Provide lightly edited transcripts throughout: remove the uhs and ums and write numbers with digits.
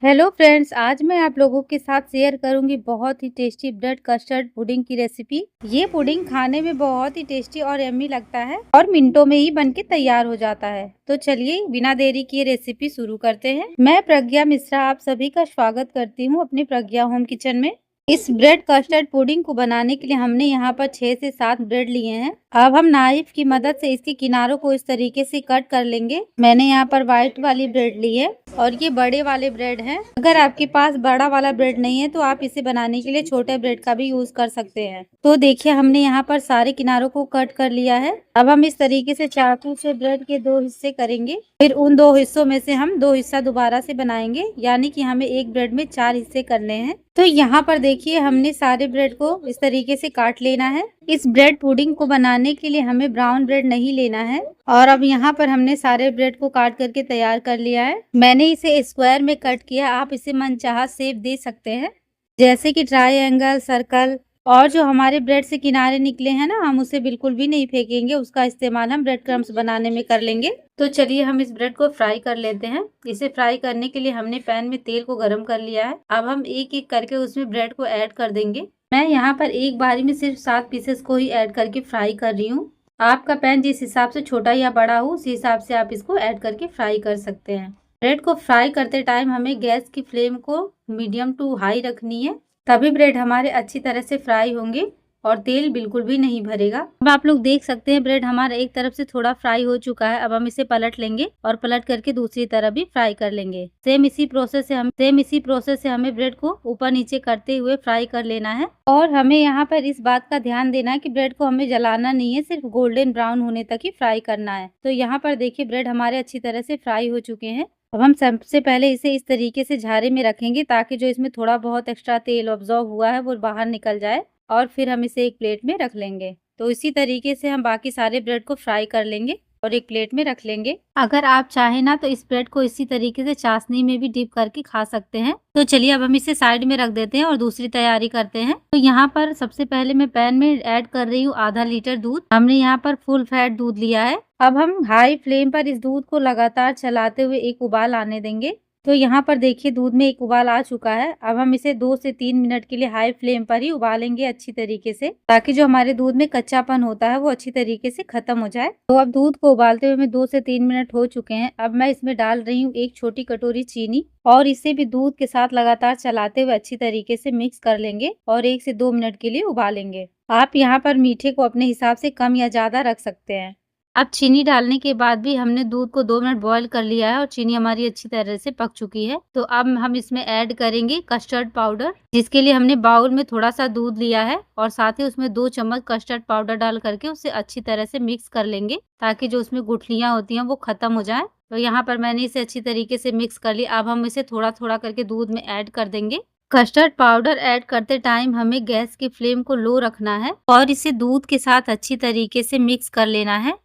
Hello friends, आज मैं आप लोगों के साथ शेयर करूंगी बहुत ही टेस्टी ब्रेड कस्टर्ड पुडिंग की रेसिपी। ये पुडिंग खाने में बहुत ही टेस्टी और यम्मी लगता है और मिनटों में ही बनके तैयार हो जाता है। तो चलिए बिना देरी किए रेसिपी शुरू करते हैं। मैं प्रज्ञा मिश्रा आप सभी का स्वागत करती हूँ अपनी प्रज्ञा होम किचन में। इस ब्रेड कस्टर्ड पुडिंग को बनाने के लिए हमने यहाँ पर 6 से 7 ब्रेड लिए हैं। अब हम नाइफ की मदद से इसके किनारों को इस तरीके से कट कर लेंगे। मैंने यहाँ पर व्हाइट वाली ब्रेड ली है और ये बड़े वाले ब्रेड हैं। अगर आपके पास बड़ा वाला ब्रेड नहीं है तो आप इसे बनाने के लिए छोटे ब्रेड का भी यूज कर सकते हैं। तो देखिए हमने यहाँ पर सारे किनारों को कट कर लिया है। अब हम इस तरीके से चाकू से ब्रेड के 2 हिस्से करेंगे। फिर उन 2 हिस्सों में से हम 2 हिस्सा दोबारा से बनाएंगे, यानी कि हमें एक ब्रेड में 4 हिस्से करने हैं। तो यहाँ पर देखिए हमने सारे ब्रेड को इस तरीके से काट लेना है। इस ब्रेड पुडिंग को बनाने के लिए हमें ब्राउन ब्रेड नहीं लेना है। और अब यहाँ पर हमने सारे ब्रेड को काट करके तैयार कर लिया है। मैंने इसे स्क्वायर में कट किया, आप इसे मनचाहा शेप दे सकते हैं, जैसे कि ट्रायंगल, सर्कल। और जो हमारे ब्रेड से किनारे निकले हैं ना, हम उसे बिल्कुल भी नहीं फेंकेंगे, उसका इस्तेमाल हम ब्रेड क्रम्स बनाने में कर लेंगे। तो चलिए हम इस ब्रेड को फ्राई कर लेते हैं। इसे फ्राई करने के लिए हमने पैन में तेल को गर्म कर लिया है। अब हम एक एक करके उसमें ब्रेड को ऐड कर देंगे। मैं यहाँ पर एक बारी में सिर्फ 7 पीसेस को ही ऐड करके फ्राई कर रही हूँ। आपका पैन जिस हिसाब से छोटा या बड़ा हो, उस हिसाब से आप इसको ऐड करके फ्राई कर सकते हैं। ब्रेड को फ्राई करते टाइम हमें गैस की फ्लेम को मीडियम टू हाई रखनी है, तभी ब्रेड हमारे अच्छी तरह से फ्राई होंगे और तेल बिल्कुल भी नहीं भरेगा। अब आप लोग देख सकते हैं ब्रेड हमारा एक तरफ से थोड़ा फ्राई हो चुका है। अब हम इसे पलट लेंगे और पलट करके दूसरी तरफ भी फ्राई कर लेंगे। सेम इसी प्रोसेस से हमें ब्रेड को ऊपर नीचे करते हुए फ्राई कर लेना है। और हमें यहाँ पर इस बात का ध्यान देना है कि ब्रेड को हमें जलाना नहीं है, सिर्फ गोल्डन ब्राउन होने तक ही फ्राई करना है। तो यहाँ पर देखिए ब्रेड हमारे अच्छी तरह से फ्राई हो चुके हैं। अब हम सबसे पहले इसे इस तरीके से झारे में रखेंगे, ताकि जो इसमें थोड़ा बहुत एक्स्ट्रा तेल ऑब्जॉर्व हुआ है वो बाहर निकल जाए। और फिर हम इसे एक प्लेट में रख लेंगे। तो इसी तरीके से हम बाकी सारे ब्रेड को फ्राई कर लेंगे और एक प्लेट में रख लेंगे। अगर आप चाहें ना तो इस ब्रेड को इसी तरीके से चाशनी में भी डिप करके खा सकते हैं। तो चलिए अब हम इसे साइड में रख देते हैं और दूसरी तैयारी करते हैं। तो यहाँ पर सबसे पहले मैं पैन में ऐड कर रही हूँ आधा लीटर दूध। हमने यहाँ पर फुल फैट दूध लिया है। अब हम हाई फ्लेम पर इस दूध को लगातार चलाते हुए एक उबाल आने देंगे। तो यहाँ पर देखिए दूध में एक उबाल आ चुका है। अब हम इसे 2 से 3 मिनट के लिए हाई फ्लेम पर ही उबालेंगे अच्छी तरीके से, ताकि जो हमारे दूध में कच्चापन होता है वो अच्छी तरीके से खत्म हो जाए। तो अब दूध को उबालते हुए में 2 से 3 मिनट हो चुके हैं। अब मैं इसमें डाल रही हूँ 1 छोटी कटोरी चीनी और इसे भी दूध के साथ लगातार चलाते हुए अच्छी तरीके से मिक्स कर लेंगे और 1 से 2 मिनट के लिए उबालेंगे। आप यहाँ पर मीठे को अपने हिसाब से कम या ज्यादा रख सकते हैं। अब चीनी डालने के बाद भी हमने दूध को 2 मिनट बॉईल कर लिया है और चीनी हमारी अच्छी तरह से पक चुकी है। तो अब हम इसमें ऐड करेंगे कस्टर्ड पाउडर, जिसके लिए हमने बाउल में थोड़ा सा दूध लिया है और साथ ही उसमें 2 चम्मच कस्टर्ड पाउडर डाल करके उसे अच्छी तरह से मिक्स कर लेंगे, ताकि जो उसमें गुठलियां होती हैं वो खत्म हो जाए। तो यहाँ पर मैंने इसे अच्छी तरीके से मिक्स कर लिया। अब हम इसे थोड़ा थोड़ा करके दूध में ऐड कर देंगे। कस्टर्ड पाउडर ऐड करते टाइम हमें गैस की फ्लेम को लो रखना है और इसे दूध के साथ अच्छी तरीके से मिक्स कर लेना है।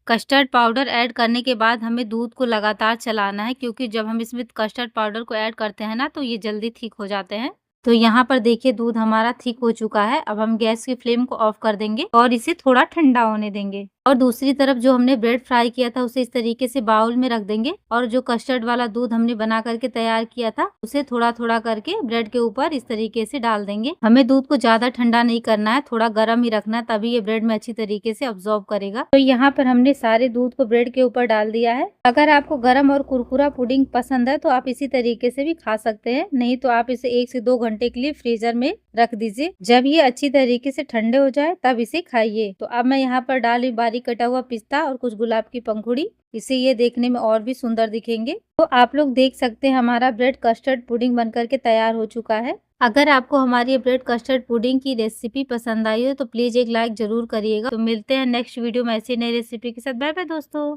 कस्टर्ड पाउडर ऐड करने के बाद हमें दूध को लगातार चलाना है, क्योंकि जब हम इसमें कस्टर्ड पाउडर को ऐड करते हैं ना तो ये जल्दी थिक हो जाते हैं। तो यहाँ पर देखिए दूध हमारा थिक हो चुका है। अब हम गैस की फ्लेम को ऑफ कर देंगे और इसे थोड़ा ठंडा होने देंगे। और दूसरी तरफ जो हमने ब्रेड फ्राई किया था उसे इस तरीके से बाउल में रख देंगे और जो कस्टर्ड वाला दूध हमने बना करके तैयार किया था उसे थोड़ा थोड़ा करके ब्रेड के ऊपर इस तरीके से डाल देंगे। हमें दूध को ज्यादा ठंडा नहीं करना है, थोड़ा गर्म ही रखना है, तभी ये ब्रेड में अच्छी तरीके से अब्सॉर्ब करेगा। तो यहाँ पर हमने सारे दूध को ब्रेड के ऊपर डाल दिया है। अगर आपको गर्म और कुरकुरा पुडिंग पसंद है तो आप इसी तरीके से भी खा सकते हैं, नहीं तो आप इसे 1 से 2 घंटे के लिए फ्रीजर में रख दीजिए। जब ये अच्छी तरीके से ठंडे हो जाए तब इसे खाइए। तो अब मैं यहाँ पर डाली बारीक कटा हुआ पिस्ता और कुछ गुलाब की पंखुड़ी, इससे ये देखने में और भी सुंदर दिखेंगे। तो आप लोग देख सकते हैं हमारा ब्रेड कस्टर्ड पुडिंग बनकर के तैयार हो चुका है। अगर आपको हमारी ये ब्रेड कस्टर्ड पुडिंग की रेसिपी पसंद आई हो तो प्लीज एक लाइक जरूर करिएगा। तो मिलते हैं नेक्स्ट वीडियो में ऐसी नई रेसिपी के साथ। बाय बाय दोस्तों।